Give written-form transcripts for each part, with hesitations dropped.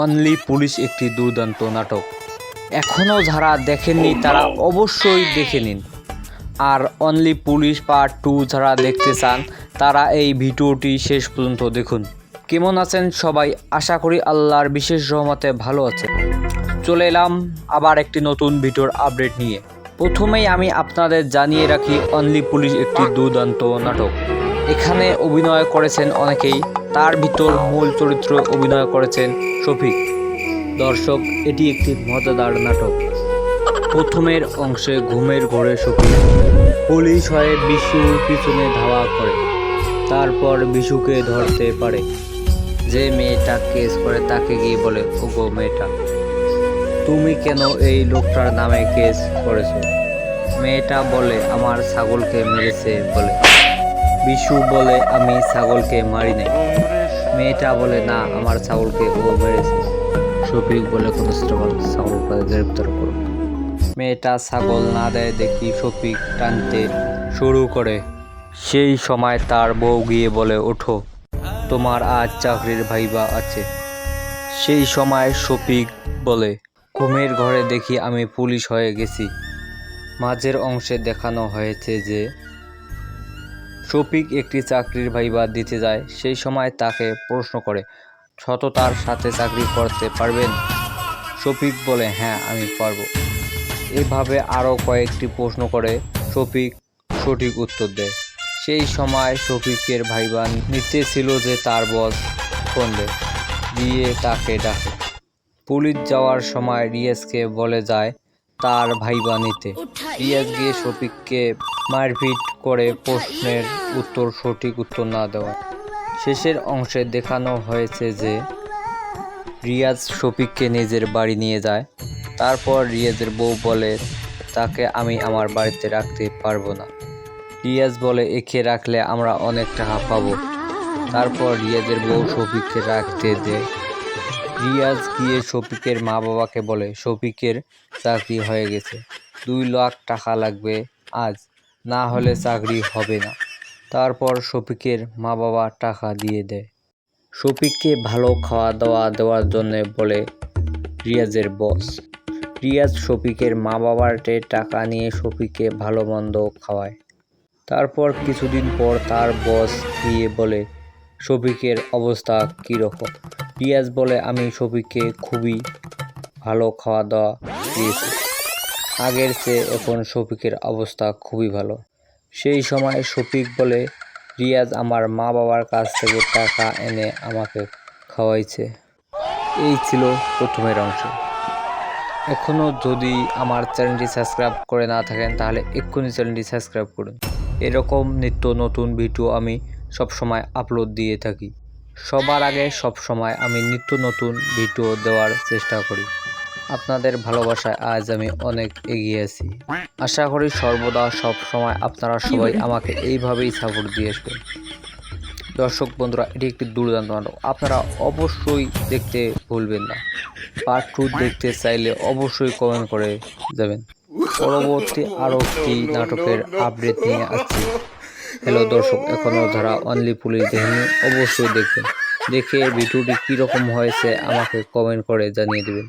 Only police একটি দুর্দান্ত নাটক। এখনও যারা দেখেননি তারা অবশ্যই দেখে নিন। আর অনলি পুলিশ পার্ট 2 যারা দেখতে চান তারা এই ভিডিওটি শেষ পর্যন্ত দেখুন। কেমন আছেন সবাই? আশা করি আল্লাহর বিশেষ রহমতে ভালো আছেন। চলে এলাম আবার একটি নতুন ভিডিওর আপডেট নিয়ে। প্রথমেই আমি আপনাদের জানিয়ে রাখি, অনলি পুলিশ একটি দুর্দান্ত নাটক। এখানে অভিনয় করেছেন অনেকেই, তার ভিতর মূল চরিত্রে অভিনয় করেছেন শফিক। দর্শক, এটি একটি মজাদার নাটক। প্রথমের অংশে ঘুমের ঘোরে শফিক পুলিশ হয়ে বিশুর পিছনে ধাওয়া করে। তারপর বিশুকে ধরতে পারে। যে মেয়েটা কেস করে তাকে গিয়ে বলে, ওগো মেয়েটা, তুমি কেন এই লোকটার নামে কেস করেছো? মেয়েটা বলে, আমার ছাগলকে মেরেছে বলে। বিশু বলে, আমি ছাগলকে মারি নাই। মেয়েটা বলে, না, আমার ছাগলকে ও মেরেছে। শফিক বলে, কনস্টেবল, ছাগলকে গ্রেপ্তার করো। মেয়েটা ছাগল না দেয় দেখি শফিক টানতে শুরু করে। সেই সময় তার বউ গিয়ে বলে, ওঠো, তোমার আজ চাকরির ভাইবা আছে। সেই সময় শফিক বলে, ঘুমের ঘরে দেখি আমি পুলিশ হয়ে গেছি। মাঝের অংশে দেখানো হয়েছে যে শফিক একটি চাকরির ভাইবা দিতে যায়। সেই সময় তাকে প্রশ্ন করে, সততার সাথে চাকরি করতে পারবেন? শফিক বলে, হ্যাঁ, আমি পারব। এভাবে আরও কয়েকটি প্রশ্ন করে শফিক সঠিক উত্তর দেয়। সেই সময় শফিকের ভাইবা নিতেছিল যে তার বস ফোন দিয়ে তাকে ডাকে। পুলিশ যাওয়ার সময় রিয়াজকে বলে যায় তার ভাইবা নিতে। রিয়াজ গিয়ে শফিককে মারপিট করে প্রশ্নের উত্তর সঠিক উত্তর না দেওয়া। শেষের অংশে দেখানো হয়েছে যে রিয়াজ শফিককে নিজের বাড়ি নিয়ে যায়। তারপর রিয়াজের বউ বলে, তাকে আমি আমার বাড়িতে রাখতে পারবো না। রিয়াজ বলে, একে রাখলে আমরা অনেক টাকা পাবো। তারপর রিয়াজের বউ শফিককে রাখতে দেয়। রিয়াজ গিয়ে শফিকের মা বাবাকে বলে, শফিকের চাকরি হয়ে গেছে, 2 লাখ টাকা লাগবে আজ, না হলে চাকরি হবে না। তারপর শফিকের মা বাবা টাকা দিয়ে দেয়। শফিককে ভালো খাওয়া দাওয়া দেওয়ার জন্য বলে রিয়াজের বস। রিয়াজ শফিকের মা বাবার টাকা নিয়ে শফিককে ভালো মন্দ খাওয়ায়। তারপর কিছুদিন পর তার বস গিয়ে বলে, শফিকের অবস্থা কীরকম? রিয়াজ বলে, আমি শফিককে খুবই ভালো খাওয়া দাওয়া দিয়েছি, আগের চেয়ে এখন শফিকের অবস্থা খুবই ভালো। সেই সময় শফিক বলে, রিয়াজ আমার মা বাবার কাছ থেকে টাকা এনে আমাকে খাওয়াইছে। এই ছিল প্রথমের অংশ। এখনও যদি আমার চ্যানেলটি সাবস্ক্রাইব করে না থাকেন তাহলে এক্ষুনি চ্যানেলটি সাবস্ক্রাইব করুন। এরকম নিত্য নতুন ভিডিও আমি সবসময় আপলোড দিয়ে থাকি। সবার আগে সবসময় আমি নিত্য নতুন ভিডিও দেওয়ার চেষ্টা করি। আপনাদের ভালোবাসায় আজ আমি অনেক এগিয়ে আছি। আশা করি সর্বদা সব সময় আপনারা সবাই আমাকে এইভাবেই সাপোর্ট দিয়ে আসবেন। দর্শক বন্ধুরা, এটি একটি দুর্দান্ত নাটক, আপনারা অবশ্যই দেখতে ভুলবেন না। পার্ট 2 দেখতে চাইলে অবশ্যই কমেন্ট করে যাবেন। পরবর্তী আরও একটি নাটকের আপডেট নিয়ে আসছি। হ্যালো দর্শক, এখনও যারা অনলি পুলিশ দেখেনি অবশ্যই দেখবেন। দেখে ভিডিওটি কীরকম হয়েছে আমাকে কমেন্ট করে জানিয়ে দেবেন।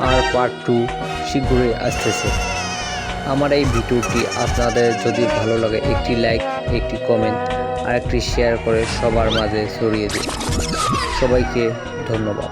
আর পার্ট 2 শীঘ্রই আসতেছে। আমার এই ভিডিওটি আপনাদের যদি ভালো লাগে একটি লাইক, একটি কমেন্ট আর একটি শেয়ার করে সবার মাঝে ছড়িয়ে দিন। সবাইকে ধন্যবাদ।